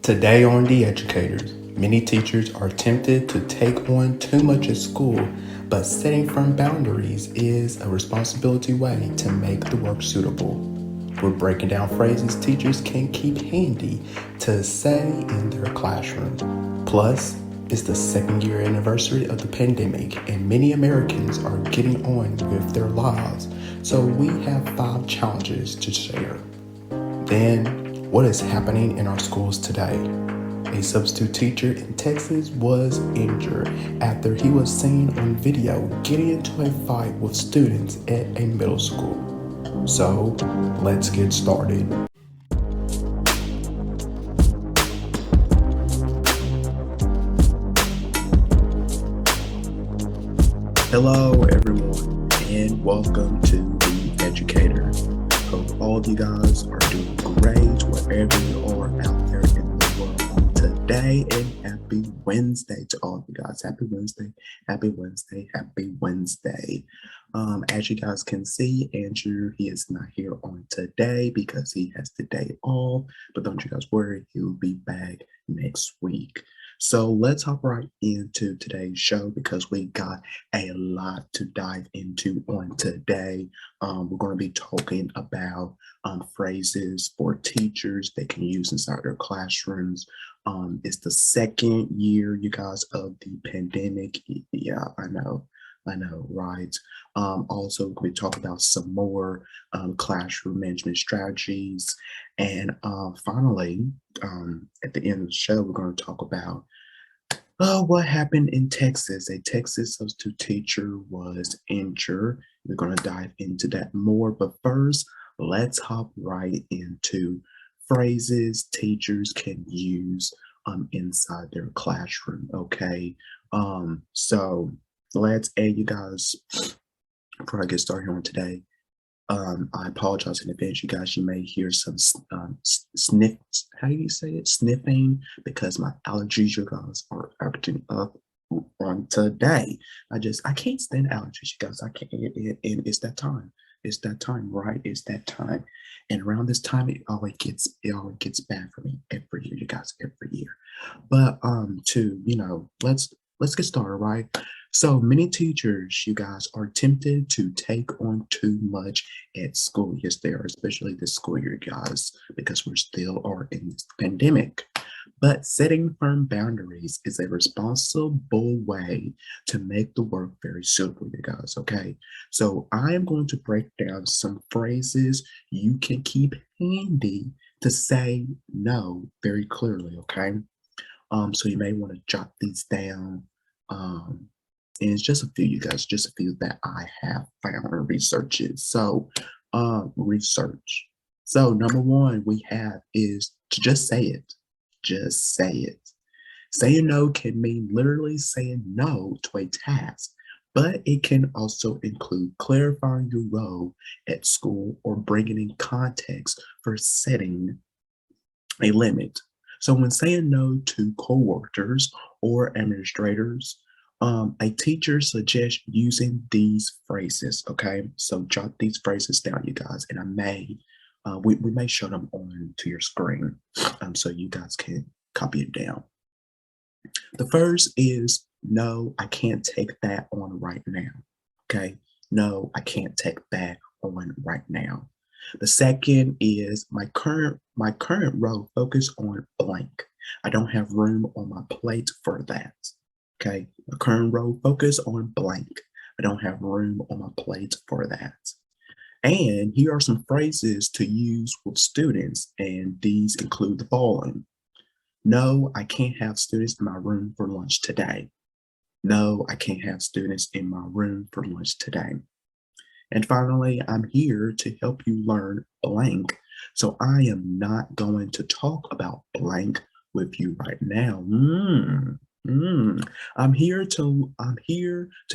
Today on The Educators, many teachers are tempted to take on too much at school, but setting firm boundaries is a responsibility way to make the work suitable. We're breaking down phrases teachers can keep handy to say in their classroom. Plus, it's the second year anniversary of the pandemic, and many Americans are getting on with their lives, so we have 5 challenges to share. Then, what is happening in our schools today? A substitute teacher in Texas was injured after he was seen on video getting into a fight with students at a middle school. So, let's get started. Hello, everyone, and welcome to The Educator. Hope all of you guys are doing great wherever you are out there in the world today, and happy Wednesday to all of you guys. Happy Wednesday, happy Wednesday, happy Wednesday. As you guys can see, Andrew, he is not here on today because he has the day off, but don't you guys worry, he'll be back next week. So let's hop right into today's show because we got a lot to dive into on today. We're going to be talking about phrases for teachers they can use inside their classrooms. It's the second year, you guys, of the pandemic. Yeah, I know, right? Also, we talk about some more classroom management strategies. And finally, at the end of the show, we're going to talk about what happened in Texas. A Texas substitute teacher was injured. We're going to dive into that more. But first, let's hop right into phrases teachers can use inside their classroom. Okay. So let's, and you guys, before I get started on today, I apologize in advance, you guys. You may hear some sniffs. How do you say it? Sniffing, because my allergies, you guys, are acting up on today. I can't stand allergies, you guys. I can't. And it's that time. It's that time, right? It's that time. And around this time, it always gets bad for me every year, you guys, every year. But let's get started, right? So many teachers, you guys, are tempted to take on too much at school. Yes, they are, especially this school year, guys, because we're still are in this pandemic. But setting firm boundaries is a responsible way to make the work very suitable, you guys, okay? So I am going to break down some phrases you can keep handy to say no very clearly, okay? So you may want to jot these down. And it's just a few, you guys, just a few that I have found in researches. So, research. So, number one we have is to just say it. Just say it. Saying no can mean literally saying no to a task, but it can also include clarifying your role at school or bringing in context for setting a limit. So, when saying no to coworkers or administrators, a teacher suggests using these phrases, okay? So jot these phrases down, you guys, and we may show them on to your screen so you guys can copy it down. The first is, no, I can't take that on right now, okay? No, I can't take that on right now. The second is, my current role focus on blank. I don't have room on my plate for that. Okay, my current role focus on blank. I don't have room on my plate for that. And here are some phrases to use with students, and these include the following. No, I can't have students in my room for lunch today. No, I can't have students in my room for lunch today. And finally, I'm here to help you learn blank. So I am not going to talk about blank with you right now. I'm here to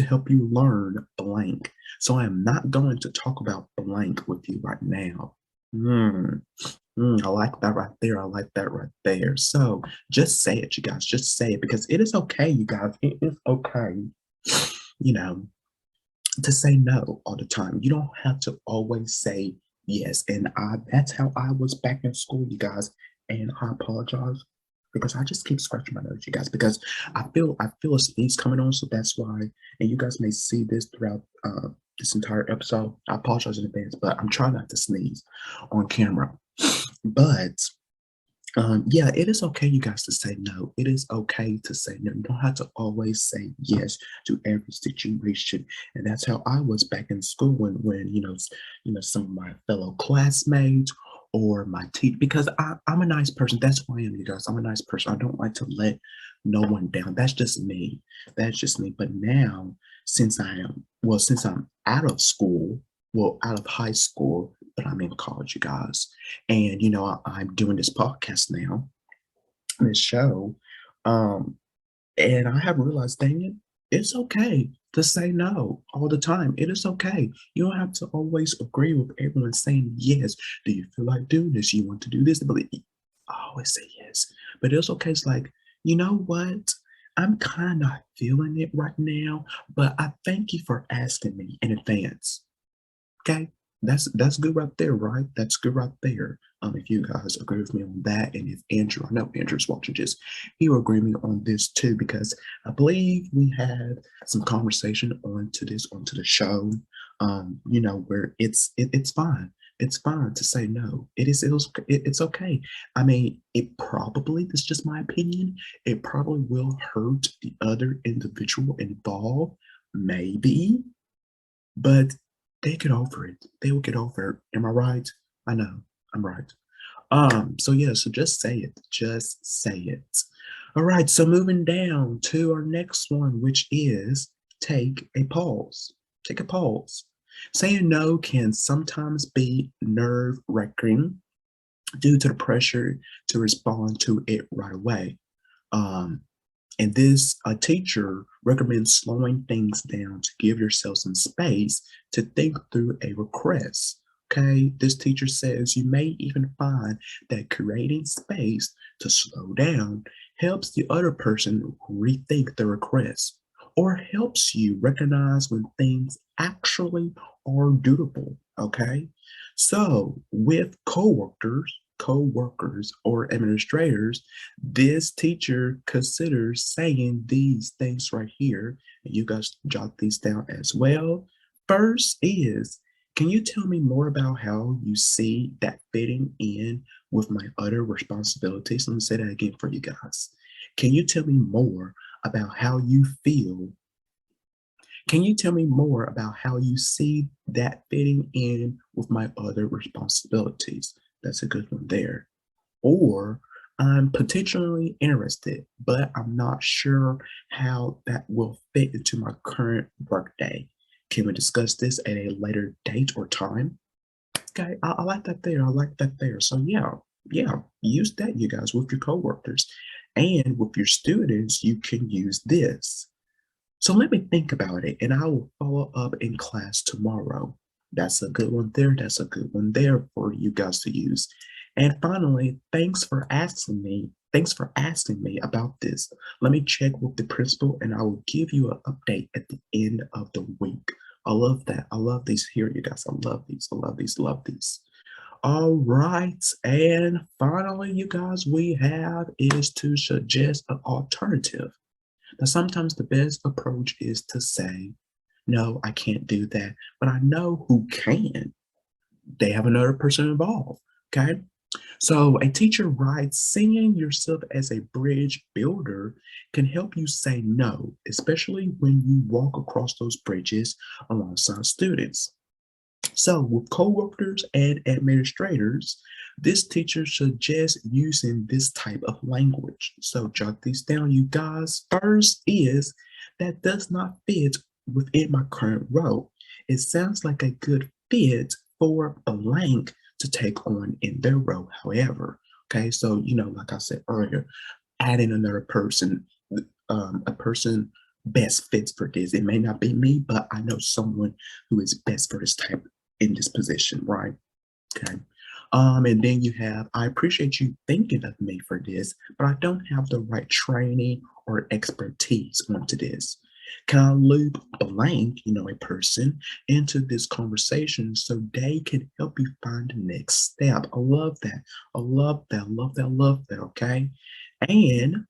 help you learn blank. So I'm not going to talk about blank with you right now. I like that right there. I like that right there. So just say it, you guys. Just say it because it is okay, you guys. It is okay, to say no all the time. You don't have to always say yes. And that's how I was back in school, you guys. And I apologize. because I just keep scratching my nose, you guys, because I feel a sneeze coming on, so that's why. And you guys may see this throughout this entire episode. I apologize in advance, but I'm trying not to sneeze on camera. But yeah, it is okay, you guys, to say no. It is okay to say no. You don't have to always say yes to every situation. And that's how I was back in school when some of my fellow classmates or my teacher, because I'm a nice person. That's who I am, you guys. I'm a nice person. I don't like to let no one down. That's just me. That's just me. But now, since I'm out of school, well, out of high school, but I'm in college, you guys. And I'm doing this podcast now, this show, um, and I have realized, dang it, it's okay to say no all the time. It is okay. You don't have to always agree with everyone saying yes. Do you feel like doing this? You want to do this? But I always say yes. But it's okay. It's like, you know what? I'm kind of not feeling it right now, but I thank you for asking me in advance. Okay, that's good right there, right? That's good right there. If you guys agree with me on that, and if Andrew, I know Andrew's watching this, he will agree with me on this too, because I believe we had some conversation onto the show. Where it's fine. It's fine to say no. It's okay. I mean, this is just my opinion. It probably will hurt the other individual involved, maybe, but they get over it. They will get over it. Am I right? I know. I'm right. So yeah, so just say it. Just say it. All right, so moving down to our next one, which is take a pause. Take a pause. Saying no can sometimes be nerve-wracking due to the pressure to respond to it right away. Um, and this, a teacher recommends slowing things down to give yourself some space to think through a request. Okay, this teacher says you may even find that creating space to slow down helps the other person rethink the request or helps you recognize when things actually are doable. Okay, so with co-workers or administrators, this teacher considers saying these things right here, and you guys jot these down as well. First is, can you tell me more about how you see that fitting in with my other responsibilities? Let me say that again for you guys. Can you tell me more about how you feel? Can you tell me more about how you see that fitting in with my other responsibilities? That's a good one there. Or I'm potentially interested, but I'm not sure how that will fit into my current workday. Can we discuss this at a later date or time? Okay, I like that there. I like that there. So yeah, use that, you guys, with your coworkers. And with your students, you can use this. So let me think about it, and I will follow up in class tomorrow. That's a good one there. That's a good one there for you guys to use. And finally, thanks for asking me. Thanks for asking me about this. Let me check with the principal, and I will give you an update at the end of the week. I love that. I love these here, you guys. I love these. I love these. Love these. All right. And finally, you guys, we have is to suggest an alternative. Now, sometimes the best approach is to say, no, I can't do that, but I know who can. They have another person involved. Okay. So a teacher writes, seeing yourself as a bridge builder can help you say no, especially when you walk across those bridges alongside students. So, with coworkers and administrators, this teacher suggests using this type of language. So, jot these down, you guys. First is that does not fit within my current role. It sounds like a good fit for blank to take on in their role, however. Okay, so, like I said earlier, adding another person, a person best fits for this. It may not be me, but I know someone who is best for this type in this position, right? Okay. And then you have, I appreciate you thinking of me for this, but I don't have the right training or expertise onto this. Can I loop blank, a person into this conversation so they can help you find the next step? I love that. I love that. I love that. I love that. Okay. And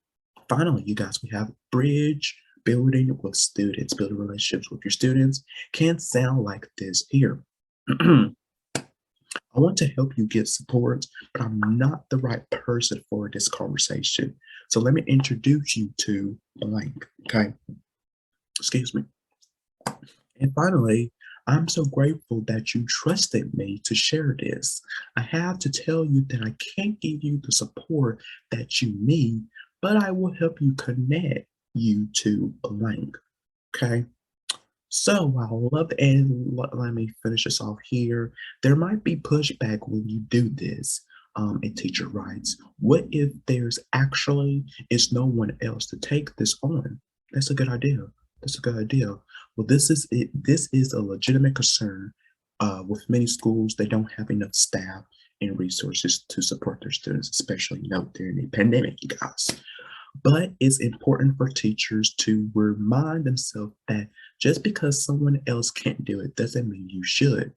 finally, you guys, we have bridge building with students, building relationships with your students can sound like this here. I want to help you get support, but I'm not the right person for this conversation. So let me introduce you to blank. Okay. Excuse me. And finally, I'm so grateful that you trusted me to share this. I have to tell you that I can't give you the support that you need, but I will help you connect you to blank. Okay. So I love and let me finish this off here. There might be pushback when you do this. A teacher writes, "What if there's actually is no one else to take this on?" That's a good idea. That's a good idea. Well, this is it. This is a legitimate concern. With many schools, they don't have enough staff and resources to support their students, especially during the pandemic, you guys. But it's important for teachers to remind themselves that just because someone else can't do it doesn't mean you should.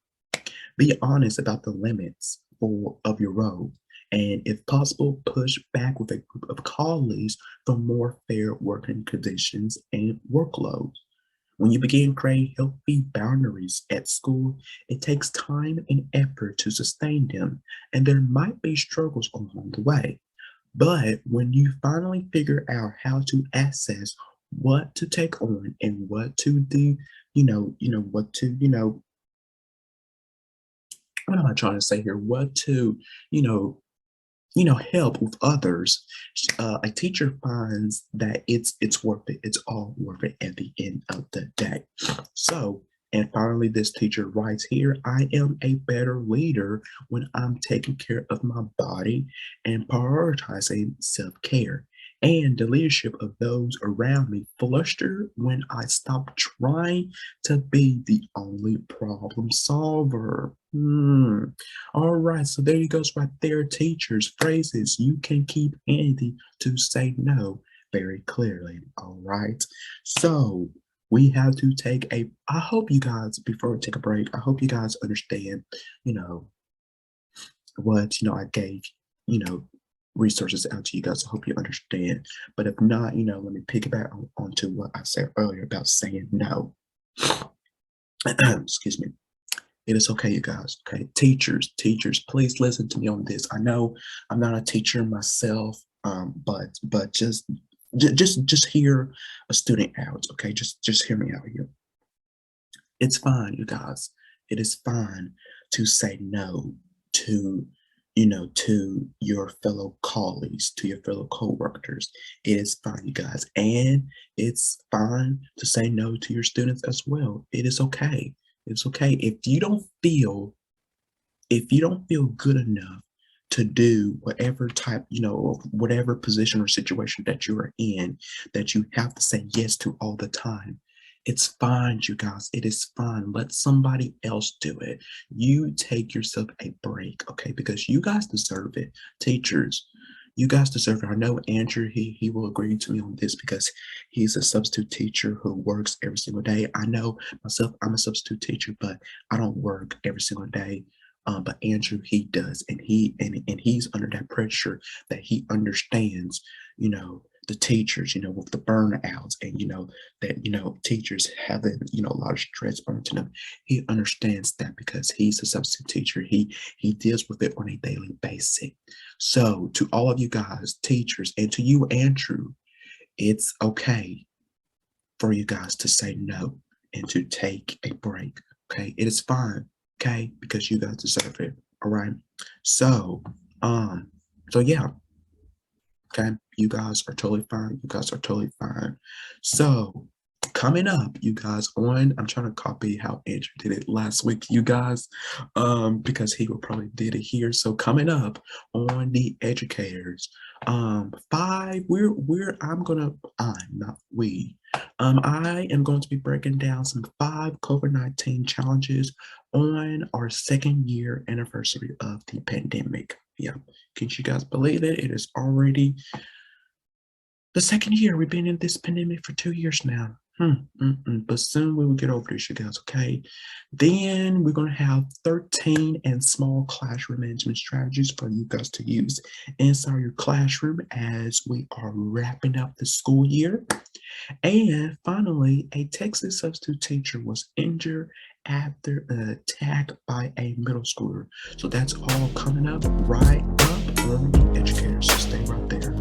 Be honest about the limits of your role, and if possible, push back with a group of colleagues for more fair working conditions and workloads. When you begin creating healthy boundaries at school, it takes time and effort to sustain them, and there might be struggles along the way. But when you finally figure out how to access what to take on and what to do, what to, what am I trying to say here? What to, you know, help with others. A teacher finds that it's worth it. It's all worth it at the end of the day. So, and finally, this teacher writes here, "I am a better leader when I'm taking care of my body and prioritizing self-care. And the leadership of those around me fluster when I stop trying to be the only problem solver." All right, so there you goes right there, teachers, phrases you can keep handy to say no very clearly. All right, so we have to take I hope you guys, before we take a break, I hope you guys understand, you know, I gave, you know, resources out to you guys. I hope you understand. But if not, let me piggyback onto what I said earlier about saying no. Excuse me. It is okay, you guys. Okay, teachers, please listen to me on this. I know I'm not a teacher myself, but just hear a student out. Okay, just hear me out here. It's fine, you guys. It is fine to say no to, to your fellow colleagues, to your fellow coworkers. It is fine, you guys. And it's fine to say no to your students as well. It is okay. It's okay. If you don't feel good enough to do whatever type, whatever position or situation that you are in, that you have to say yes to all the time, it's fine, you guys. It is fine. Let somebody else do it. You take yourself a break, okay? Because you guys deserve it. Teachers, you guys deserve it. I know Andrew, he will agree to me on this because he's a substitute teacher who works every single day. I know myself, I'm a substitute teacher, but I don't work every single day. But Andrew, he does, and he's under that pressure that he understands, the teachers, with the burnouts, and that teachers having a lot of stress onto them. He understands that because he's a substitute teacher. He deals with it on a daily basis. So to all of you guys, teachers, and to you, Andrew, it's okay for you guys to say no and to take a break. Okay, it is fine. Okay, because you guys deserve it. All right. So, um, so yeah. Okay, you guys are totally fine. You guys are totally fine. So, coming up, you guys, I'm trying to copy how Andrew did it last week, you guys, because he will probably did it here. So coming up on the educators, I'm not we, I am going to be breaking down some 5 COVID-19 challenges on our second year anniversary of the pandemic. Yeah, can you guys believe it? It is already the second year. We've been in this pandemic for 2 years now. But soon we will get over this, you guys, okay? Then we're going to have 13 and small classroom management strategies for you guys to use inside your classroom as we are wrapping up the school year. And finally, a Texas substitute teacher was injured after an attack by a middle schooler. So that's all coming up right up on the educators. So stay right there.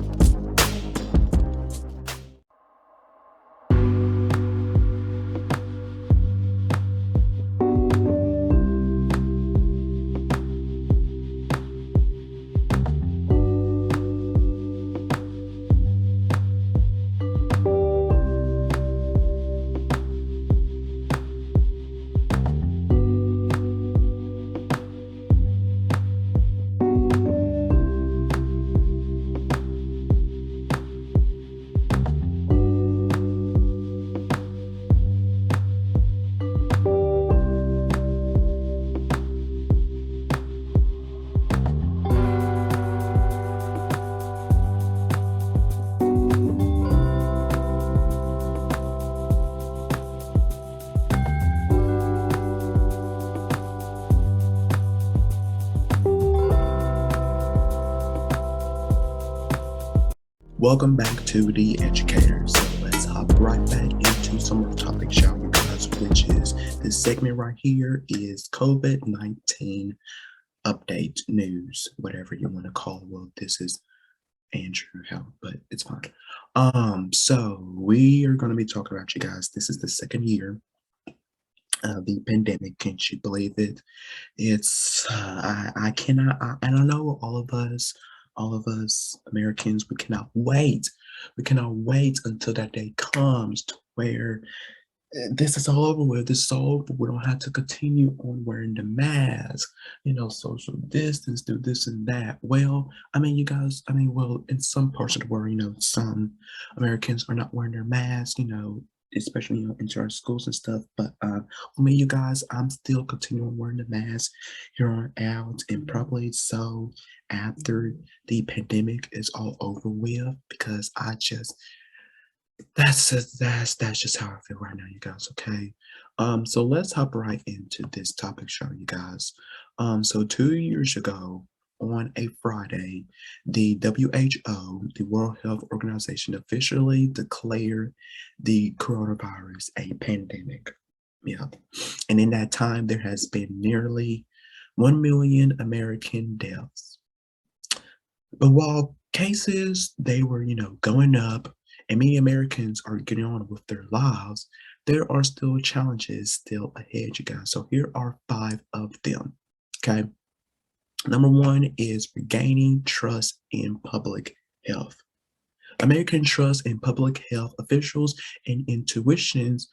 Welcome back to the educators. So let's hop right back into some more topics, shall we guys, which is this segment right here is COVID-19 update news, whatever you want to call it. Well, this is Andrew Hell, but it's fine. So we are going to be talking about, you guys, this is the second year of the pandemic. Can't you believe it? It's I cannot and I know all of us Americans, we cannot wait. We cannot wait until that day comes to where this is all over with. This is all over. We don't have to continue on wearing the mask, social distance, do this and that. Well, I mean, you guys, well, in some parts of the world, some Americans are not wearing their masks, especially into our schools and stuff. But for me, you guys, I'm still continuing wearing the mask here on out, and probably so after the pandemic is all over with, because I just that's just how I feel right now, you guys. Okay. So let's hop right into this topic show, you guys. So 2 years ago on a Friday, the WHO, the World Health Organization, officially declared the coronavirus a pandemic. Yeah. And in that time, there has been nearly 1 million American deaths. But while cases, they were, going up and many Americans are getting on with their lives, there are still challenges still ahead, you guys. So here are 5 of them. Okay. Number 1 is regaining trust in public health. American trust in public health officials and intuitions,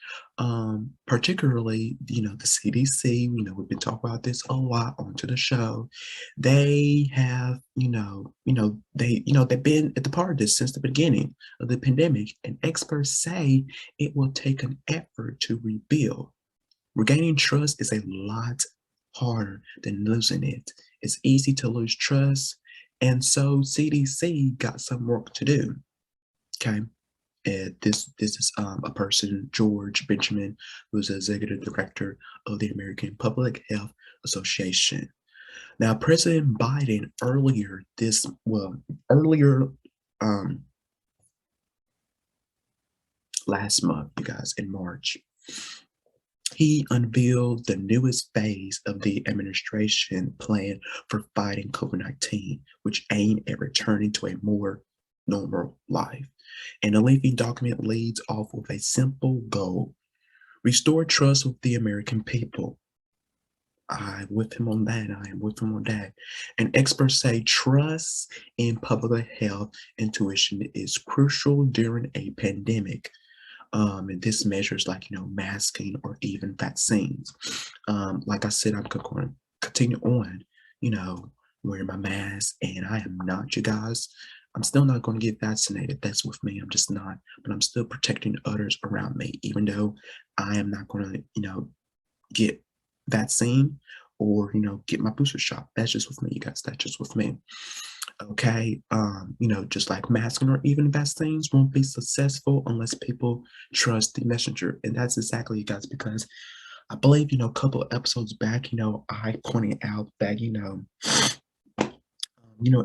particularly, the CDC, we've been talking about this a lot onto the show. They have, they've been at the part of this since the beginning of the pandemic, and experts say it will take an effort to rebuild. Regaining trust is a lot harder than losing it. It's easy to lose trust, and so CDC got some work to do. Okay. This is a person, George Benjamin, who's the executive director of the American Public Health Association. Now, President Biden earlier last month, you guys, in March, he unveiled the newest phase of the administration plan for fighting COVID-19, which aimed at returning to a more normal life. And the lengthy document leads off with a simple goal: restore trust with the American people. I'm with him on that. I am with him on that. And experts say trust in public health intuition is crucial during a pandemic. And this measures like, masking or even vaccines. Like I said, I'm going to continue on, wearing my mask, and I am not, you guys. I'm still not going to get vaccinated. That's with me. I'm just not, but I'm still protecting others around me, even though I am not going to, get vaccine or, get my booster shot. That's just with me, you guys. That's just with me. Okay, just like masking or even vaccines won't be successful unless people trust the messenger. And that's exactly, you guys, because I believe, a couple of episodes back, I pointed out that,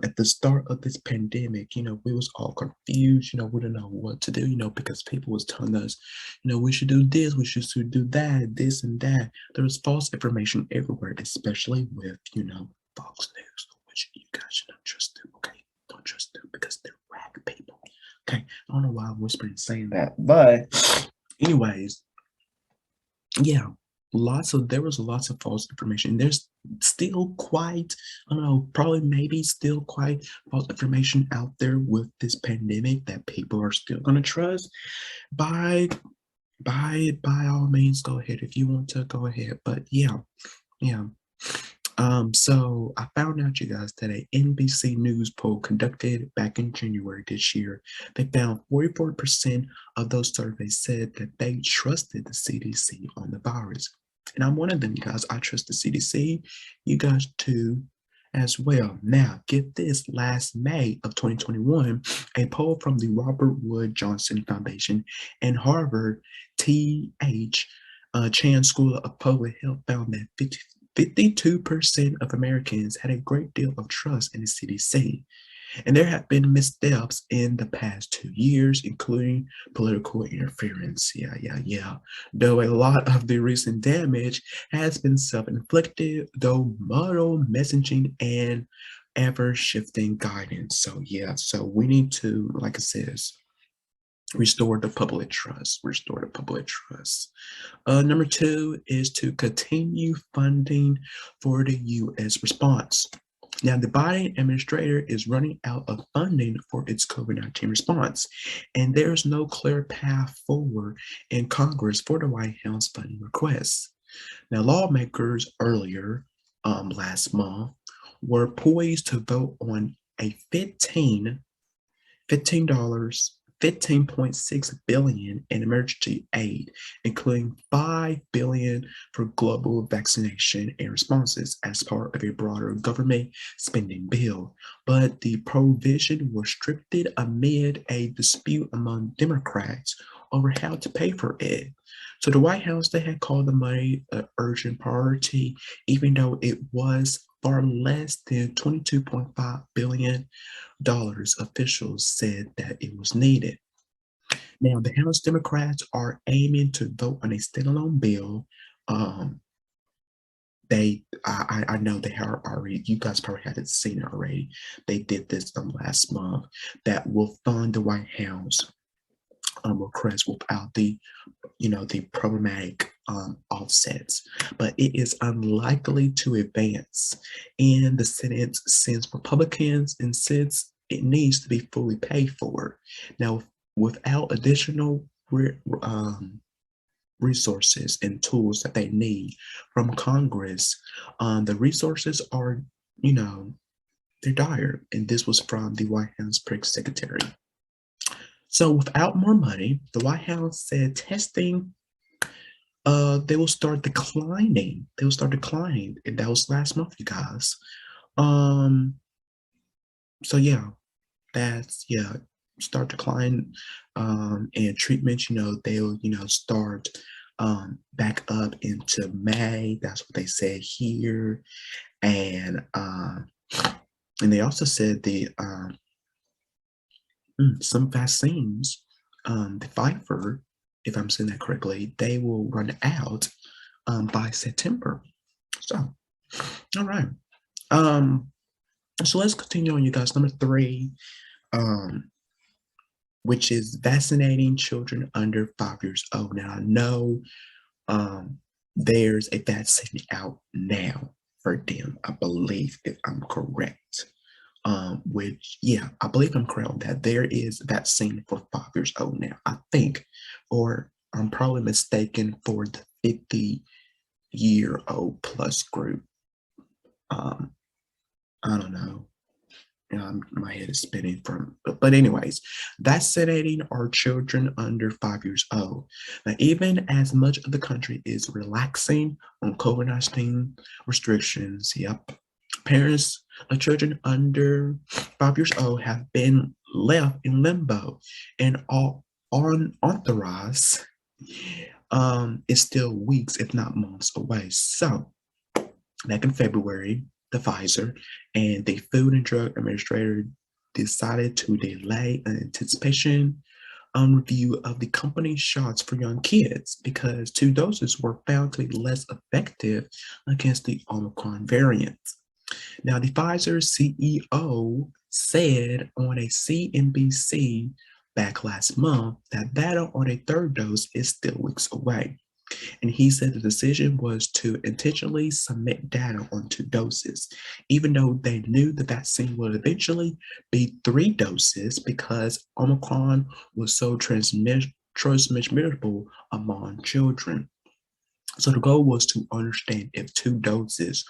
at the start of this pandemic, we was all confused, we didn't know what to do, because people was telling us, we should do this, we should do that, this and that. There was false information everywhere, especially with, Fox News, which you guys should not trust them, okay? Don't trust them because they're whack people. Okay. I don't know why I'm whispering saying that. But anyways, yeah, there was lots of false information. There's still quite, I don't know, probably maybe still quite false information out there with this pandemic that people are still gonna trust. By by all means, go ahead. If you want to, go ahead. But yeah, yeah. So I found out, you guys, that a NBC News poll conducted back in January this year, they found 44% of those surveys said that they trusted the CDC on the virus. And I'm one of them, you guys. I trust the CDC. You guys too as well. Now, get this, last May of 2021, a poll from the Robert Wood Johnson Foundation and Harvard T.H. Chan School of Public Health found that 52% of Americans had a great deal of trust in the CDC. And there have been missteps in the past 2 years, including political interference. Yeah, yeah, yeah. Though a lot of the recent damage has been self-inflicted, though muddled messaging and ever-shifting guidance. So yeah, so we need to, like it says, restore the public trust. Restore the public trust. Number two is to continue funding for the U.S. response. Now, the Biden administration is running out of funding for its COVID-19 response, and there's no clear path forward in Congress for the White House funding requests. Now, lawmakers earlier last month were poised to vote on a $15 $15.6 billion in emergency aid, including $5 billion for global vaccination and responses as part of a broader government spending bill. But the provision was restricted amid a dispute among Democrats over how to pay for it. So the White House, they had called the money an urgent priority, even though it was far less than $22.5 billion officials said that it was needed. Now, the House Democrats are aiming to vote on a standalone bill. Um, I know they are already, you guys probably had seen it already. They did this last month that will fund the White House request without the problematic offsets, but it is unlikely to advance in the Senate since Republicans insist it needs to be fully paid for. Now, without additional resources and tools that they need from Congress, the resources are, they're dire. And this was from the White House press secretary. So without more money, the White House said testing they will start declining. They will start declining. And that was last month, you guys. Um, so yeah, start decline. And treatments, they'll, start back up into May. That's what they said here. And they also said some vaccines, the Pfizer, if I'm saying that correctly, they will run out by September. So, all right. So let's continue on, you guys. Number three, which is vaccinating children under 5 years old. Now, I know there's a vaccine out now for them, I believe, if I'm correct. I believe I'm correct on that. There is vaccine for 5 years old now, I think, or I'm probably mistaken for the 50-year-old plus group. I don't know. My head is spinning but anyways, vaccinating our children under 5 years old. Now, even as much of the country is relaxing on COVID-19 restrictions, parents Children under 5 years old have been left in limbo and all unauthorized is still weeks, if not months away. So back in February, the Pfizer and the Food and Drug Administrator decided to delay an anticipation review of the company's shots for young kids because 2 doses were found to be less effective against the Omicron variant. Now, the Pfizer CEO said on a CNBC back last month that data on a third dose is still weeks away. And he said the decision was to intentionally submit data on 2 doses, even though they knew the vaccine would eventually be 3 doses because Omicron was so transmissible among children. So the goal was to understand if 2 doses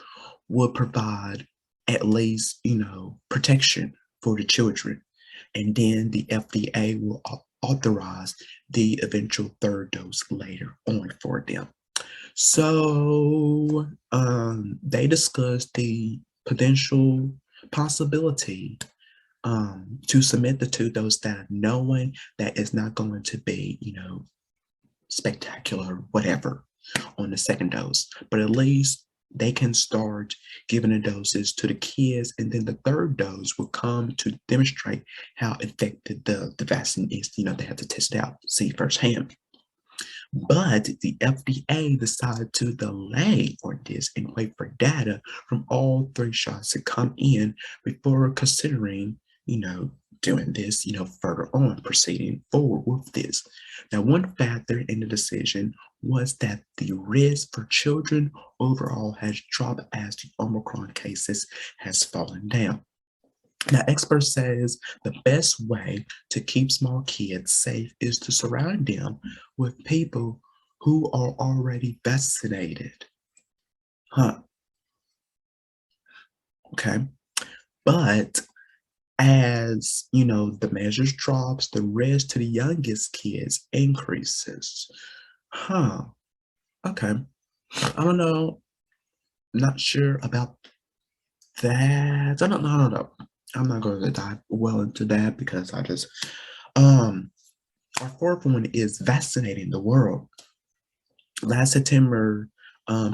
would provide at least, protection for the children. And then the FDA will authorize the eventual third dose later on for them. So they discussed the potential possibility to submit the 2 dose data, knowing that it's not going to be, spectacular, whatever, on the second dose, but at least they can start giving the doses to the kids, and then the third dose will come to demonstrate how effective the vaccine is. They have to test it out, see firsthand. But the FDA decided to delay on this and wait for data from all 3 shots to come in before considering, doing this, further on, proceeding forward with this. Now, one factor in the decision was that the risk for children overall has dropped as the Omicron cases has fallen down. Now, expert says the best way to keep small kids safe is to surround them with people who are already vaccinated. Okay. But as the measures drops, the risk to the youngest kids increases. Okay. I don't know. Not sure about that. I don't know. I'm not going to dive well into that because I just our fourth one is vaccinating the world. Last September,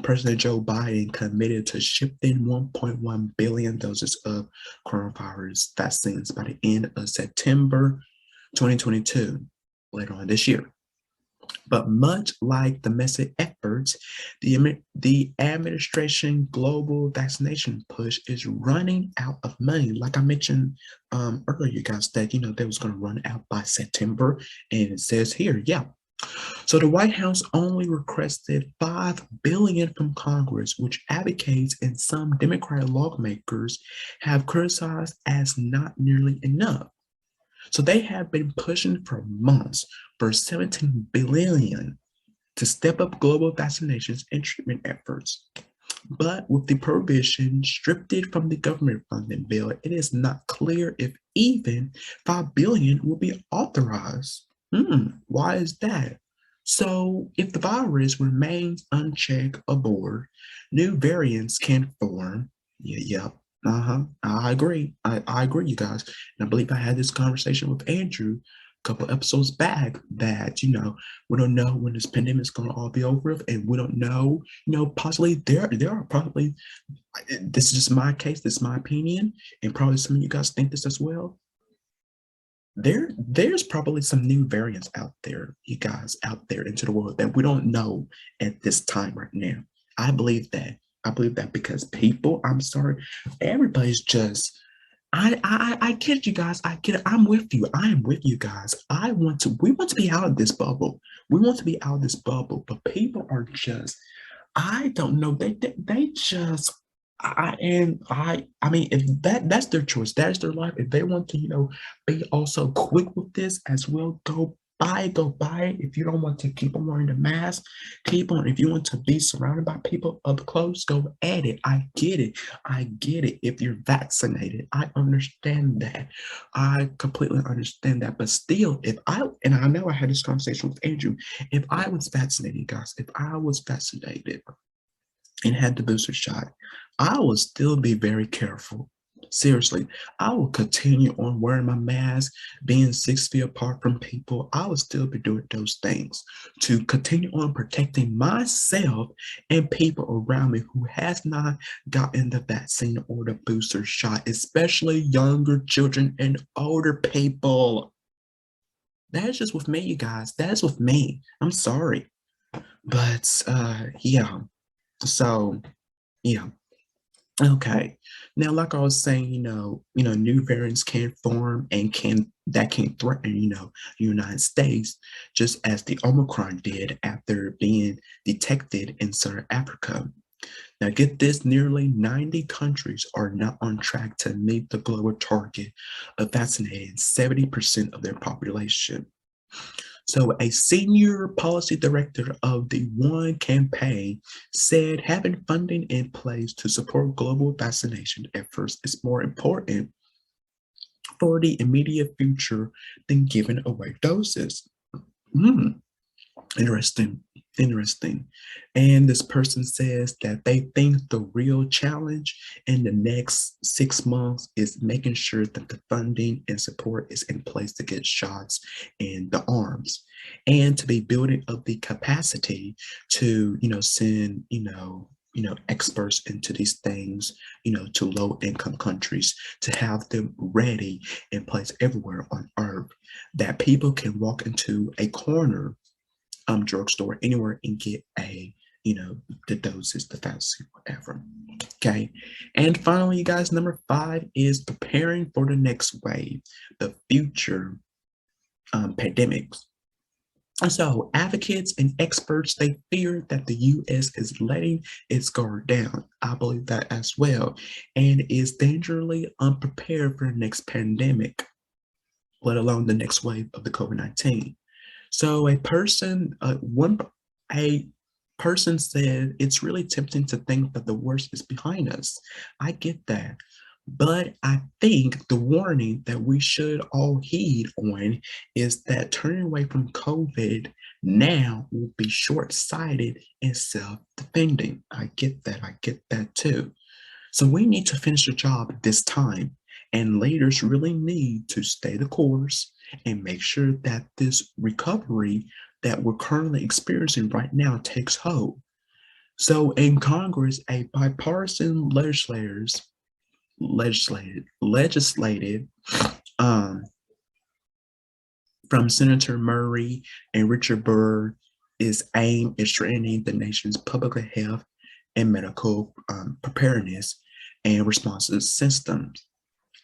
President Joe Biden committed to shipping 1.1 billion doses of coronavirus vaccines by the end of September 2022, later on this year. But much like domestic efforts, the administration global vaccination push is running out of money. Like I mentioned earlier, you guys, that they was going to run out by September, and it says here, yeah. So the White House only requested $5 billion from Congress, which advocates and some Democratic lawmakers have criticized as not nearly enough. So they have been pushing for months for $17 billion to step up global vaccinations and treatment efforts. But with the provision stripped from the government funding bill, it is not clear if even $5 billion will be authorized. Why is that? So if the virus remains unchecked aboard, new variants can form. I agree. I agree, you guys. And I believe I had this conversation with Andrew a couple episodes back that, we don't know when this pandemic is going to all be over with, and we don't know, possibly there are probably, this is just my case, this is my opinion, and probably some of you guys think this as well. There's probably some new variants out there, you guys, out there into the world that we don't know at this time right now. I believe that. I believe that because people, I'm sorry, everybody's just, I get you guys. I get it. I'm with you. I am with you guys. We want to be out of this bubble. We want to be out of this bubble, but people are just, I don't know. They just, I mean, if that's their choice, that's their life. If they want to, be also quick with this as well, go buy it. If you don't want to keep on wearing the mask, keep on. If you want to be surrounded by people up close, go at it. I get it. I get it. If you're vaccinated, I understand that. I completely understand that. But still, and I know I had this conversation with Andrew, if I was vaccinated, guys, if I was vaccinated and had the booster shot, I would still be very careful. Seriously, I will continue on wearing my mask, being 6 feet apart from people. I will still be doing those things to continue on protecting myself and people around me who has not gotten the vaccine or the booster shot, especially younger children and older people. That's just with me, you guys. That's with me. I'm sorry. But yeah. So yeah. Okay. Now, like I was saying, new variants can form and can threaten, the United States, just as the Omicron did after being detected in Southern Africa. Now, get this, nearly 90 countries are not on track to meet the global target of vaccinating 70% of their population. So, a senior policy director of the One campaign said having funding in place to support global vaccination efforts is more important for the immediate future than giving away doses. Hmm. Interesting. Interesting. And this person says that they think the real challenge in the next 6 months is making sure that the funding and support is in place to get shots in the arms and to be building up the capacity to, send, experts into these things, to low income countries to have them ready in place everywhere on earth that people can walk into a corner drugstore anywhere and get the doses, the vaccine, whatever. Okay. And finally, you guys, number 5 is preparing for the next wave, the future pandemics. And so advocates and experts, they fear that the US is letting its guard down. I believe that as well, and is dangerously unprepared for the next pandemic, let alone the next wave of the COVID-19. So a person said it's really tempting to think that the worst is behind us. I get that. But I think the warning that we should all heed on is that turning away from COVID now will be short-sighted and self-defending. I get that. I get that too. So we need to finish the job this time, and leaders really need to stay the course and make sure that this recovery that we're currently experiencing right now takes hold. So in Congress, a bipartisan legislated um, from Senator Murray and Richard Burr is aimed at strengthening the nation's public health and medical preparedness and responses systems.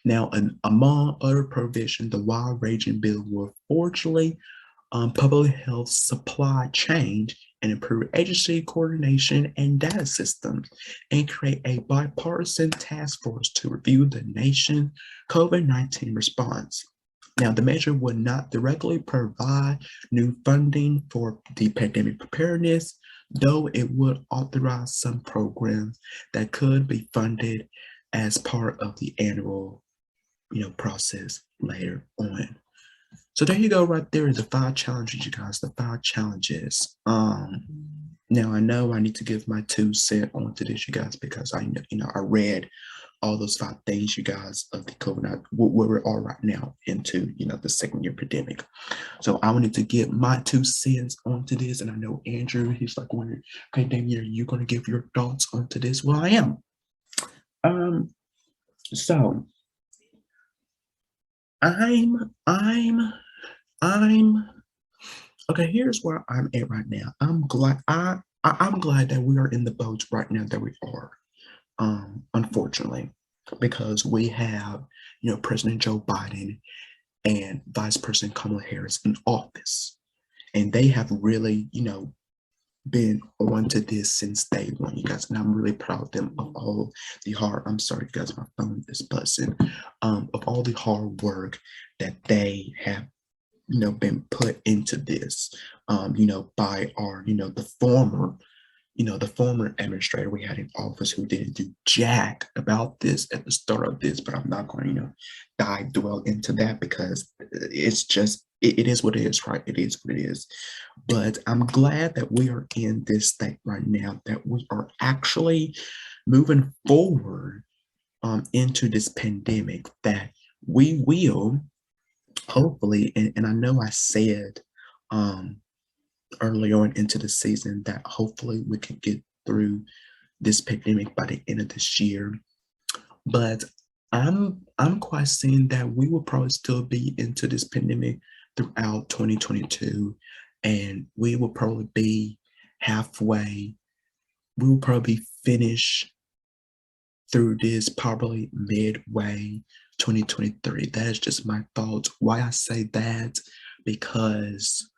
Now, among other provisions, the wide-ranging bill will fortunately public health supply chain and improve agency coordination and data systems, and create a bipartisan task force to review the nation's COVID-19 response. Now, the measure would not directly provide new funding for the pandemic preparedness, though it would authorize some programs that could be funded as part of the annual, process later on. So there you go, right there, the 5 challenges, you guys, the 5 challenges. Now I know I need to give my 2 cents onto this, you guys, because I read all those 5 things, you guys, of the COVID, where we are right now into, the second year pandemic. So I wanted to give my 2 cents onto this, and I know Andrew, he's like, wondering, okay, Daniel, are you going to give your thoughts onto this? Well, I am. So I'm okay. Here's where I'm at right now. I'm glad that we are in the boat right now that we are. Unfortunately, because we have President Joe Biden and Vice President Kamala Harris in office, and they have really been on to this since day one, you guys, and I'm really proud of them of all the hard. I'm sorry, guys, my phone is buzzing. Of all the hard work that they have been put into this, by our, the former administrator we had in office who didn't do jack about this at the start of this, but I'm not going to, dwell into that because it's just, it is what it is, right? It is what it is. But I'm glad that we are in this state right now, that we are actually moving forward into this pandemic, that we will hopefully, and I know I said um, early on into the season that hopefully we can get through this pandemic by the end of this year. But I'm quite seeing that we will probably still be into this pandemic throughout 2022, and we will probably be halfway. We will probably finish through this probably midway 2023. That is just my thoughts. Why I say that, because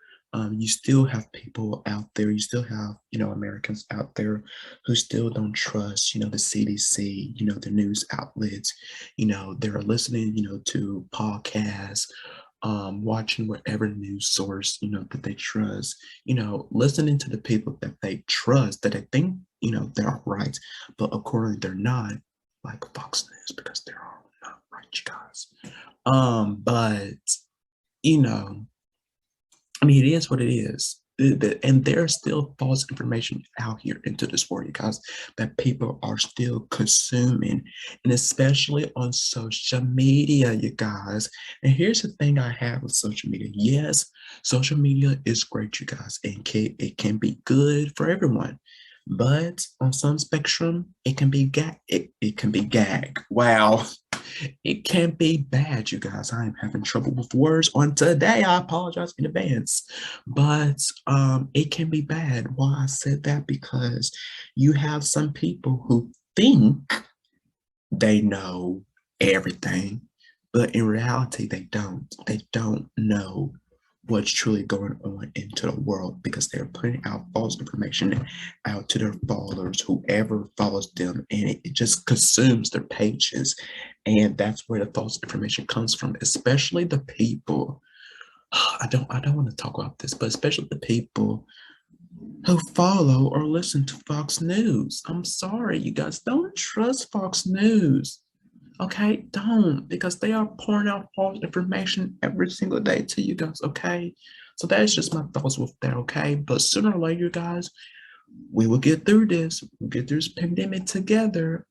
you still have people out there, you still have, Americans out there who still don't trust, the CDC, the news outlets, they're listening, to podcasts, watching whatever news source, that they trust, listening to the people that they trust, that they think, they're right, but accordingly they're not, like Fox News, because they're all not right, you guys. But you know, I mean, it is what it is. And there's still false information out here into this world, you guys, that people are still consuming, and especially on social media, you guys. And here's the thing I have with social media. Yes, social media is great, you guys, and it can be good for everyone. But on some spectrum, it can be gag. Wow. It can be bad, you guys. I am having trouble with words on today. I apologize in advance. But it can be bad. Why I said that? Because you have some people who think they know everything, but in reality, they don't. They don't know what's truly going on into the world, because they're putting out false information out to their followers, whoever follows them, and it just consumes their pages. And that's where the false information comes from, especially the people. I don't want to talk about this, but especially the people who follow or listen to Fox News. I'm sorry, you guys, don't trust Fox News. Okay, don't, because they are pouring out false information every single day to you guys. Okay, so that's just my thoughts with that. Okay, but sooner or later, guys, we will get through this. We'll get through this pandemic together.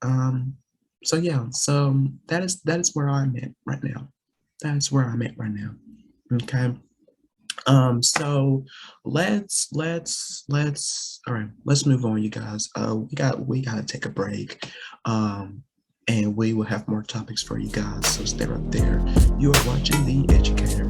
So yeah, so that is where I'm at right now. That's where I'm at right now. Okay. So let's all right, let's move on, you guys. We gotta take a break. And we will have more topics for you guys. So stay right there. You are watching The Educator.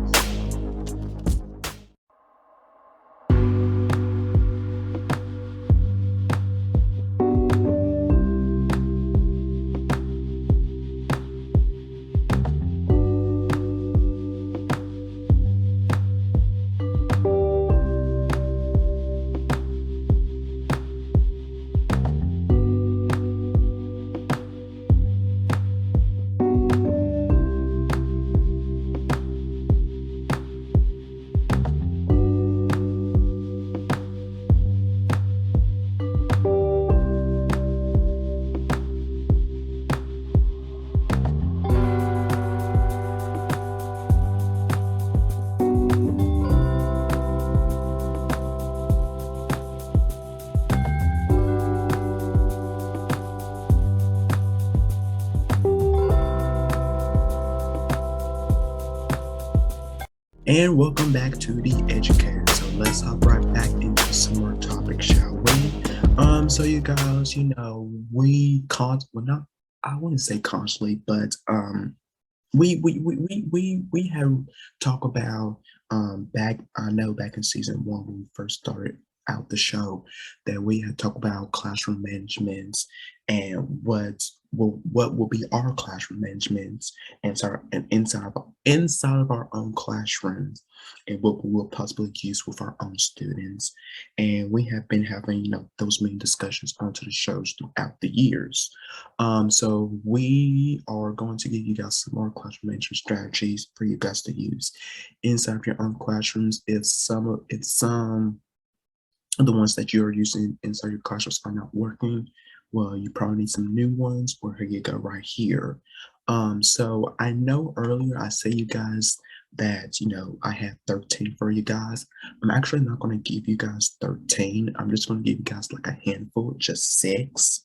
And welcome back to The Educator. So let's hop right back into some more topics, shall we? So you guys, well, not, I wouldn't say constantly, but we have talked about back, I know back in season one when we first started out the show, that we had talked about classroom managements, and what will be our classroom managements and inside of our own classrooms, and what we will possibly use with our own students. And we have been having, those main discussions onto the shows throughout the years. So we are going to give you guys some more classroom management strategies for you guys to use inside of your own classrooms. If some of the ones that you're using inside your classrooms are not working, well, you probably need some new ones. Well, here you go, right here. So I know earlier I said, you guys, that I have 13 for you guys. I'm actually not going to give you guys 13. I'm just going to give you guys like a handful, just six.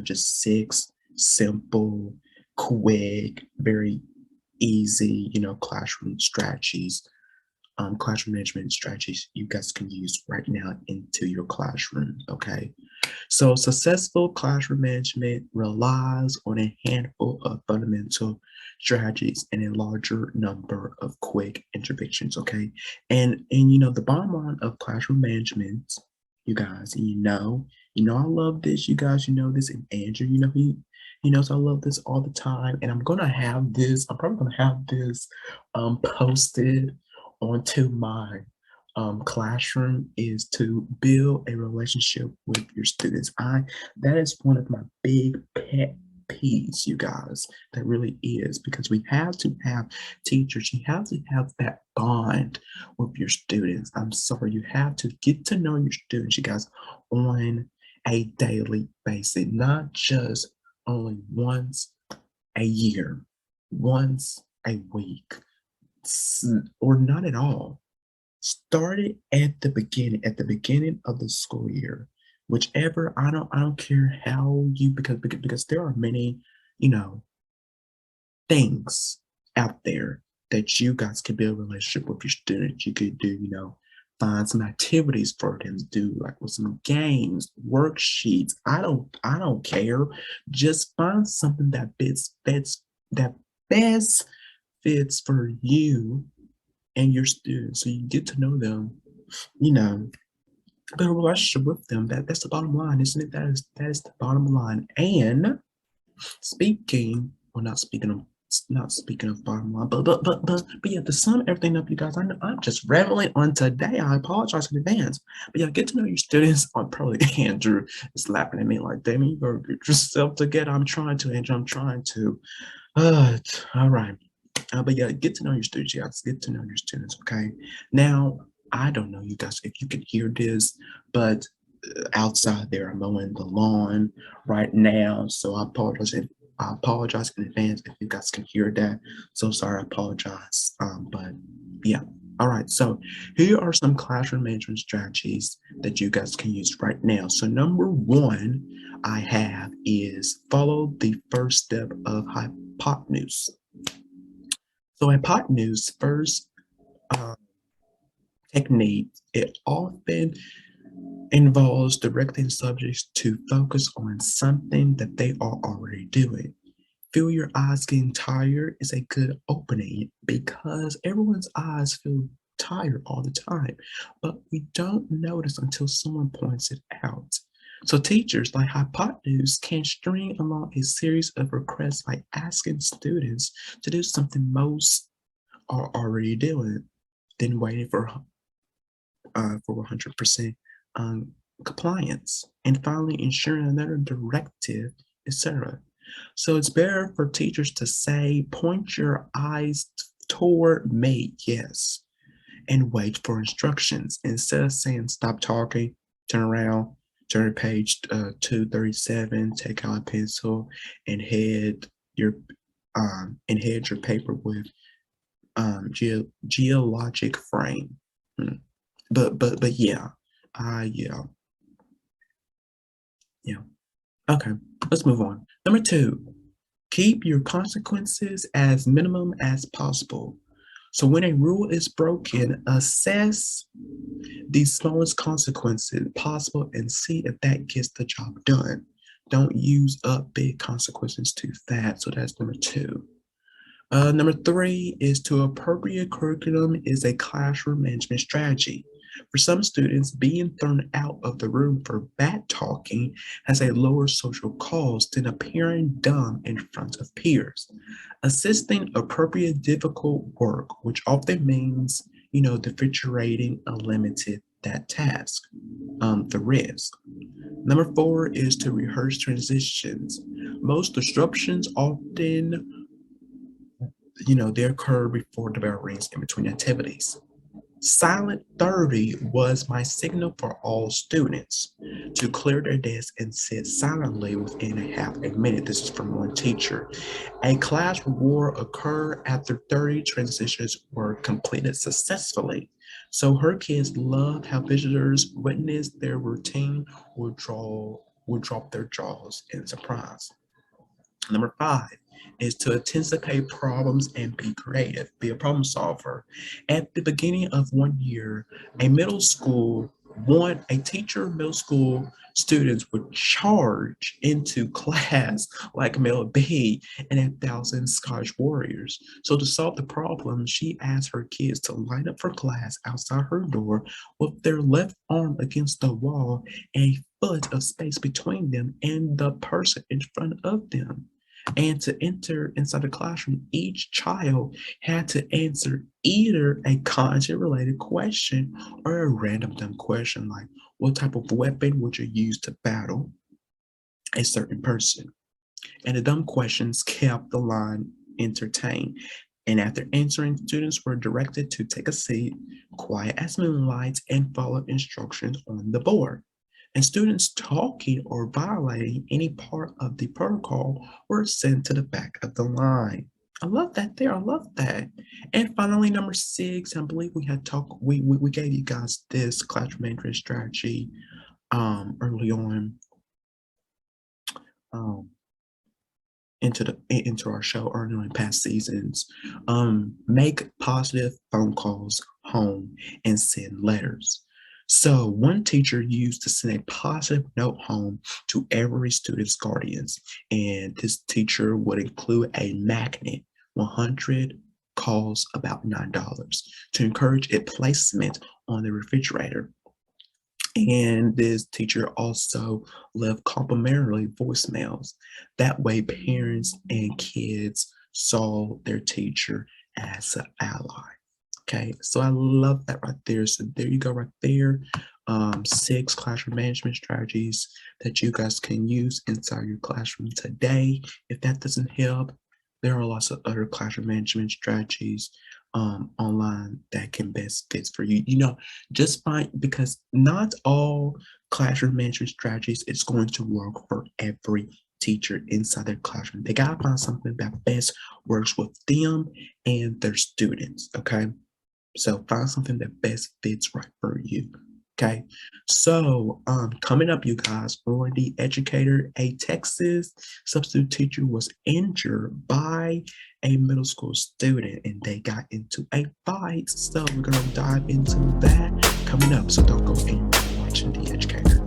Just six simple, quick, very easy, classroom strategies, classroom management strategies you guys can use right now into your classroom. Okay. So successful classroom management relies on a handful of fundamental strategies and a larger number of quick interventions. Okay. And the bottom line of classroom management, you guys, I love this, you guys, this, and Andrew, he knows I love this all the time. And I'm probably gonna have this posted onto my classroom, is to build a relationship with your students. That is one of my big pet peeves, you guys. That really is, because we have to have teachers. You have to have that bond with your students. I'm sorry, you have to get to know your students, you guys, on a daily basis, not just only once a year, once a week, or not at all. Start it at the beginning of the school year. Whichever, I don't care how you, because there are many, you know, things out there that you guys can build a relationship with your students. You could do, find some activities for them to do, like with some games, worksheets. I don't care. Just find something that that best fits for you and your students, so you get to know them, you know, build a relationship with them. That's the bottom line, isn't it? That is the bottom line. And speaking, well, not speaking of bottom line, but yeah, to sum everything up, you guys, I know I'm just rambling on today. I apologize in advance. But yeah, get to know your students. I'm probably Andrew is laughing at me like, Damon, you better get yourself together. I'm trying to, Andrew. I'm trying to. All right. But yeah, get to know your students, you guys. Get to know your students, okay? Now, I don't know, you guys, if you can hear this, but outside there, I'm mowing the lawn right now. So I apologize in advance if you guys can hear that. So sorry, I apologize. But yeah. All right. So here are some classroom management strategies that you guys can use right now. So number one I have is follow the first step of hypotenuse. So hypotenuse first uh, technique, it often involves directing subjects to focus on something that they are already doing. Feel your eyes getting tired is a good opening, because everyone's eyes feel tired all the time, but we don't notice until someone points it out. So teachers like hypotenuse can string along a series of requests by asking students to do something most are already doing, then waiting for 100% compliance, and finally ensuring another directive, etc. So it's better for teachers to say, point your eyes toward me, yes, and wait for instructions, instead of saying, stop talking, turn around, turn to page 237, take out a pencil, and head your your paper with geologic frame. Hmm. But yeah, yeah, yeah. Okay, let's move on. Number two, keep your consequences as minimum as possible. So when a rule is broken, assess the smallest consequences possible and see if that gets the job done. Don't use up big consequences too fast. So that's number two. Number three is to appropriate curriculum is a classroom management strategy. For some students, being thrown out of the room for bad talking has a lower social cost than appearing dumb in front of peers. Assisting appropriate difficult work, which often means, differentiating a limited that task, the risk. Number four is to rehearse transitions. Most disruptions often they occur before the bell rings in between activities. Silent 30 was my signal for all students to clear their desks and sit silently within a half a minute. This is from one teacher. A class reward occurred after 30 transitions were completed successfully. So her kids loved how visitors witnessed their routine would drop their jaws in surprise. Number 5 is to anticipate problems and be creative, be a problem solver. At the beginning of one year, a middle school a teacher of middle school students would charge into class like Mel B and 1,000 Scotch warriors. So to solve the problem, she asked her kids to line up for class outside her door with their left arm against the wall, a foot of space between them and the person in front of them. And to enter inside the classroom, each child had to answer either a content related question or a random dumb question like, what type of weapon would you use to battle a certain person? And the dumb questions kept the line entertained. And after answering, students were directed to take a seat, quiet as moonlight, and follow instructions on the board. And students talking or violating any part of the protocol were sent to the back of the line. I love that there. I love that. And finally, number 6, I believe we had talked, we gave you guys this classroom management strategy early on. Um, into our show earlier in past seasons. Make positive phone calls home and send letters. So one teacher used to send a positive note home to every student's guardians, and this teacher would include a magnet, 100 calls about $9, to encourage its placement on the refrigerator. And this teacher also left complimentary voicemails. That way, parents and kids saw their teacher as an ally. Okay, so I love that right there. So there you go, right there. 6 classroom management strategies that you guys can use inside your classroom today. If that doesn't help, there are lots of other classroom management strategies online that can best fit for you. Just find, because not all classroom management strategies is going to work for every teacher inside their classroom. They gotta find something that best works with them and their students. Okay, so find something that best fits right for you. Okay, so coming up, you guys, for the educator, a Texas substitute teacher was injured by a middle school student and they got into a fight. So we're going to dive into that coming up. So don't go anywhere. Watching the educator.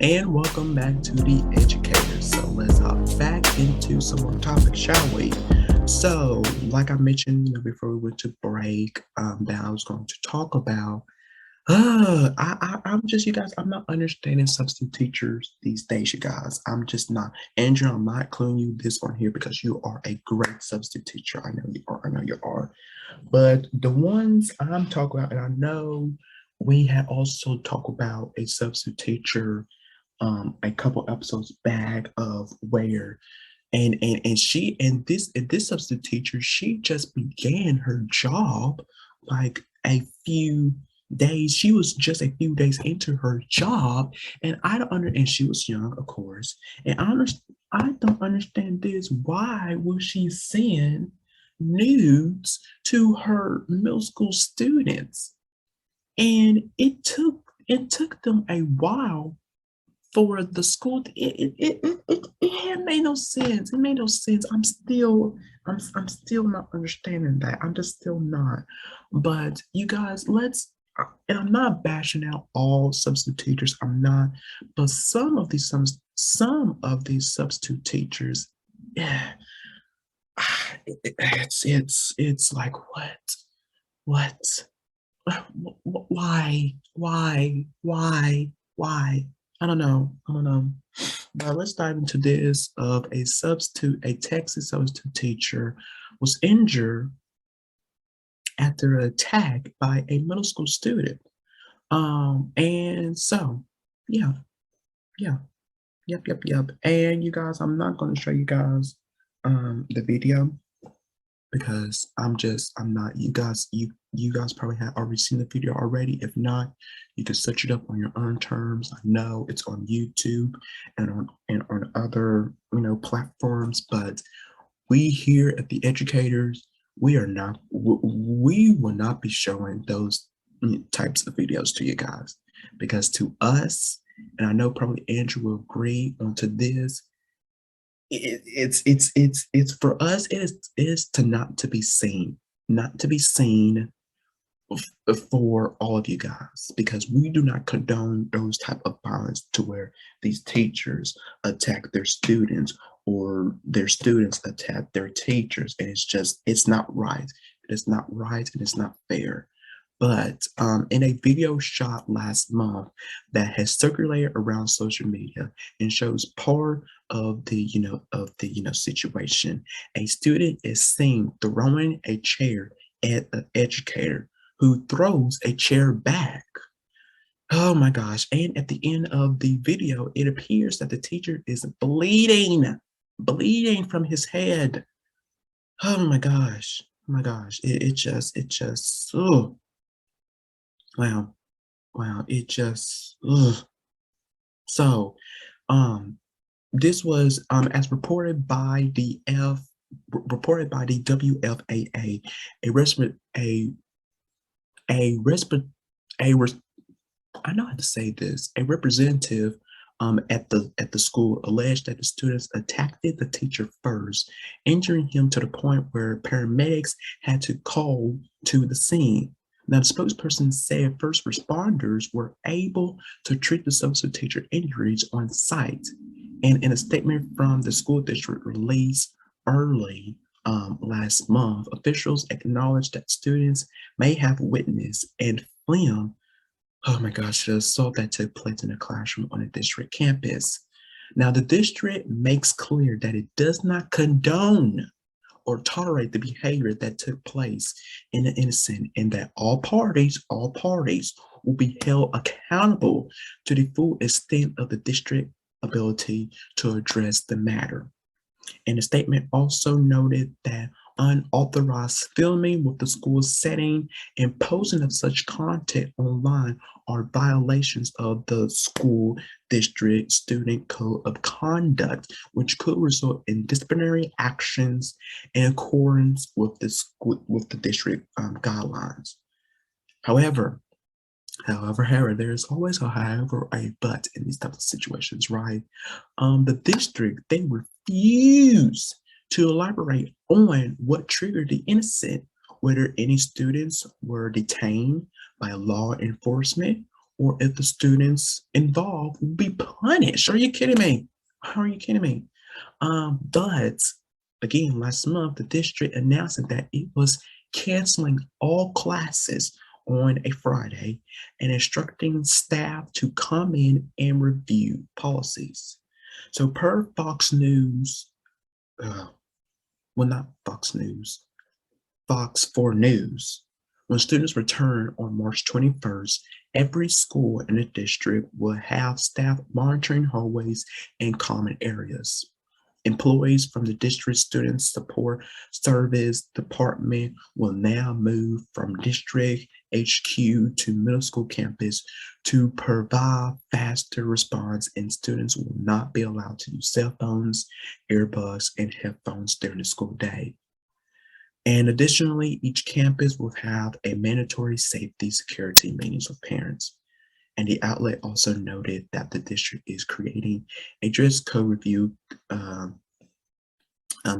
And welcome back to the educator. So let's hop back into some more topics, shall we? So, like I mentioned, before we went to break, that I was going to talk about. I'm just, you guys, I'm not understanding substitute teachers these days, you guys. I'm just not. Andrew, I'm not including you this on here because you are a great substitute teacher. I know you are. I know you are. But the ones I'm talking about, and I know we had also talked about a substitute teacher a couple episodes back of where and this substitute teacher, she just began her job like a few days. She was just a few days into her job, and I don't under and she was young, of course. And I don't understand this. Why was she send nudes to her middle school students? And it took them a while for the school. It had made no sense. It made no sense. I'm still not understanding that. I'm just still not. But you guys, and I'm not bashing out all substitute teachers. I'm not, but some of these substitute teachers, yeah, it's like what, why? I don't know. But let's dive into this. Of a Texas substitute teacher was injured after an attack by a middle school student. And so, yeah, yeah, yep. And you guys, I'm not going to show you guys the video because I'm not, you guys probably have already seen the video already. If not, you can search it up on your own terms. I know it's on YouTube and on other, platforms, but we here at the educators, we are not, we will not be showing those types of videos to you guys, because to us, and I know probably Andrew will agree onto this, it's for us, it is to not to be seen, not to be seen for all of you guys, because we do not condone those type of violence to where these teachers attack their students or their students attack their teachers, and it's not right. It's not right and it's not fair. But in a video shot last month that has circulated around social media and shows part of the situation, a student is seen throwing a chair at an educator, who throws a chair back. Oh my gosh. And at the end of the video, it appears that the teacher is bleeding from his head. Oh my gosh. Oh my gosh. Oh, wow. Wow. So, um, this was, as reported by the WFAA, a respiratory, a respiratory, a res- I know how to say this. A representative at the school alleged that the students attacked the teacher first, injuring him to the point where paramedics had to call to the scene. Now, the spokesperson said first responders were able to treat the substitute teacher injuries on site. And in a statement from the school district released early last month, officials acknowledged that students may have witnessed and filmed, oh my gosh, the assault that took place in a classroom on a district campus. Now, the district makes clear that it does not condone or tolerate the behavior that took place in the innocent, and that all parties will be held accountable to the full extent of the district ability to address the matter. And the statement also noted that unauthorized filming with the school setting and posting of such content online are violations of the school district student code of conduct, which could result in disciplinary actions in accordance with the district guidelines. However, there's always a however, a but in these types of situations, right? The district, they refuse to elaborate on what triggered the incident, whether any students were detained by law enforcement or if the students involved will be punished. Are you kidding me? Are you kidding me? But again, last month, the district announced that it was canceling all classes on a Friday and instructing staff to come in and review policies. So, per Fox News, well, not Fox News, Fox 4 News, when students return on March 21st, every school in the district will have staff monitoring hallways and common areas. Employees from the district student support service department will now move from district HQ to middle school campus to provide faster response, and students will not be allowed to use cell phones, earbuds, and headphones during the school day. And additionally, each campus will have a mandatory safety security meetings with parents. And the outlet also noted that the district is creating a dress code review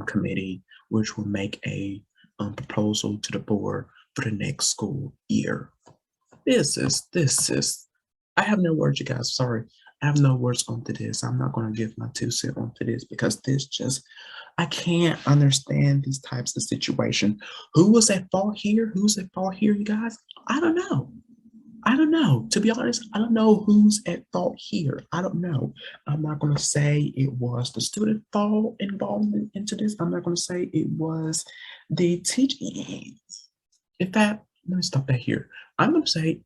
committee, which will make a proposal to the board for the next school year. This is, I have no words, you guys. Sorry. I have no words onto this. I'm not going to give my 2 cents onto this because this just, I can't understand these types of situation. Who was at fault here? Who's at fault here, you guys? I don't know. I don't know. To be honest, I don't know who's at fault here. I don't know. I'm not going to say it was the student fault involvement into this. I'm not going to say it was the teacher. In fact, let me stop that here. I'm going to say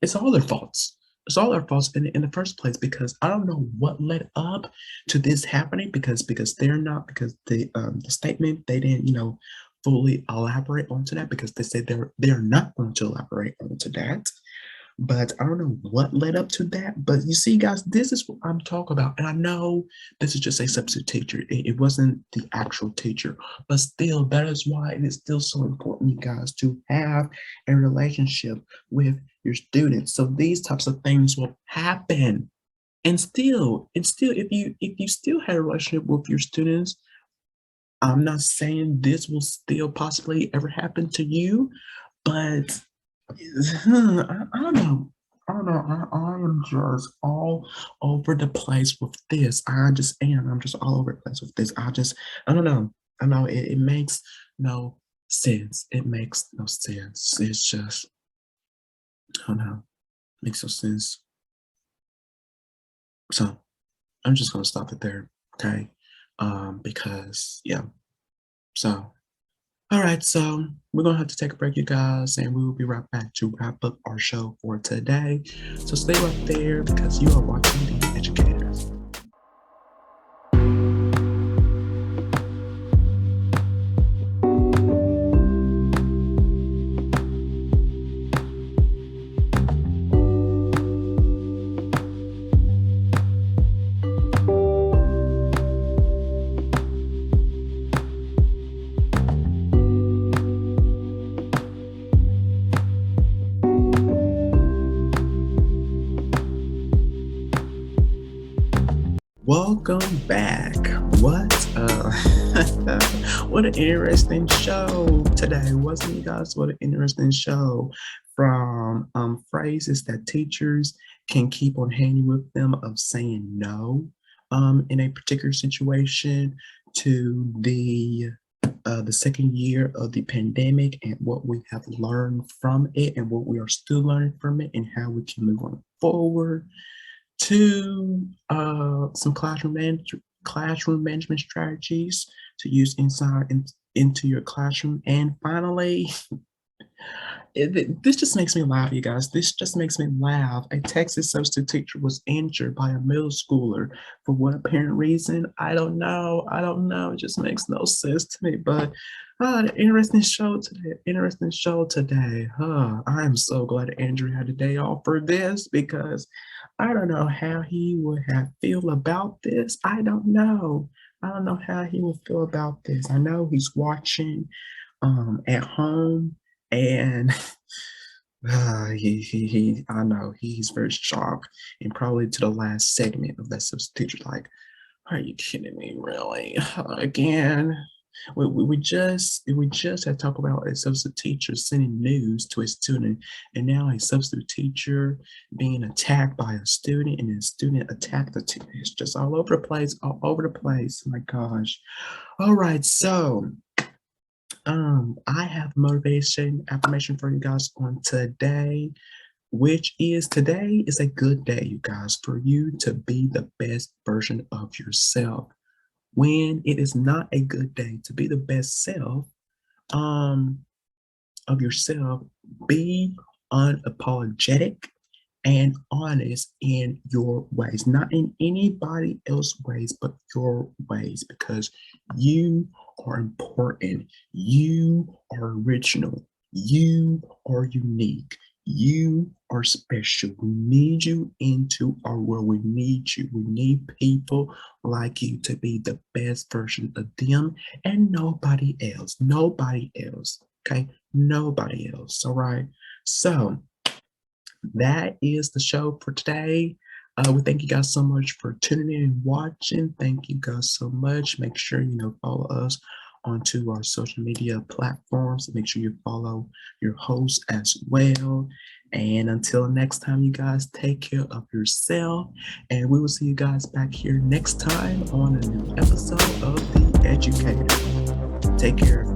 it's all their faults. It's all their faults in the first place because I don't know what led up to this happening because they're not because the statement they didn't fully elaborate onto that because they said they're not going to elaborate onto that. But I don't know what led up to that. But you see, guys, this is what I'm talking about. And I know this is just a substitute teacher. It wasn't the actual teacher. But still, that is why it is still so important, you guys, to have a relationship with your students. So these types of things will happen. And still, if you still had a relationship with your students, I'm not saying this will still possibly ever happen to you, but I don't know. I don't know. I am just all over the place with this. I just am. I'm just all over the place with this. I don't know. I know it makes no sense. It makes no sense. It's just, I don't know. Makes no sense. So I'm just gonna stop it there. Okay. Because yeah. So all right, so we're gonna have to take a break, you guys, and we will be right back to wrap up our show for today. So stay right there because you are watching The Educators. Welcome back. What what an interesting show today, wasn't it, guys? What an interesting show from phrases that teachers can keep on hanging with them of saying no in a particular situation to the second year of the pandemic and what we have learned from it and what we are still learning from it and how we can move on forward to some classroom management strategies to use into your classroom. And finally, this just makes me laugh, you guys. This just makes me laugh. A Texas substitute teacher was injured by a middle schooler for what apparent reason. I don't know. I don't know. It just makes no sense to me. But an interesting show today. Interesting show today. I am so glad Andrew had a day off for this because I don't know how he would have feel about this. I don't know. I don't know how he would feel about this. I know he's watching at home and I know he's very shocked and probably to the last segment of that substitute teacher like, are you kidding me, really? Again? We just had talked about a substitute teacher sending news to a student, and now a substitute teacher being attacked by a student, and a student attacked the teacher. It's just all over the place, all over the place. My gosh. All right, so I have motivation affirmation for you guys on today, which is today is a good day, you guys, for you to be the best version of yourself. When it is not a good day to be the best self um, of yourself, be unapologetic and honest in your ways, not in anybody else's ways, but your ways, because you are important. You are original. You are unique. You are special. We need you into our world. We need you. We need people like you to be the best version of them and nobody else. Nobody else. Okay? Nobody else. All right. So, that is the show for today. We thank you guys so much for tuning in and watching. Thank you guys so much. Make sure follow us onto our social media platforms. Make sure you follow your host as well. And until next time, you guys take care of yourself. And we will see you guys back here next time on a new episode of The Educator. Take care.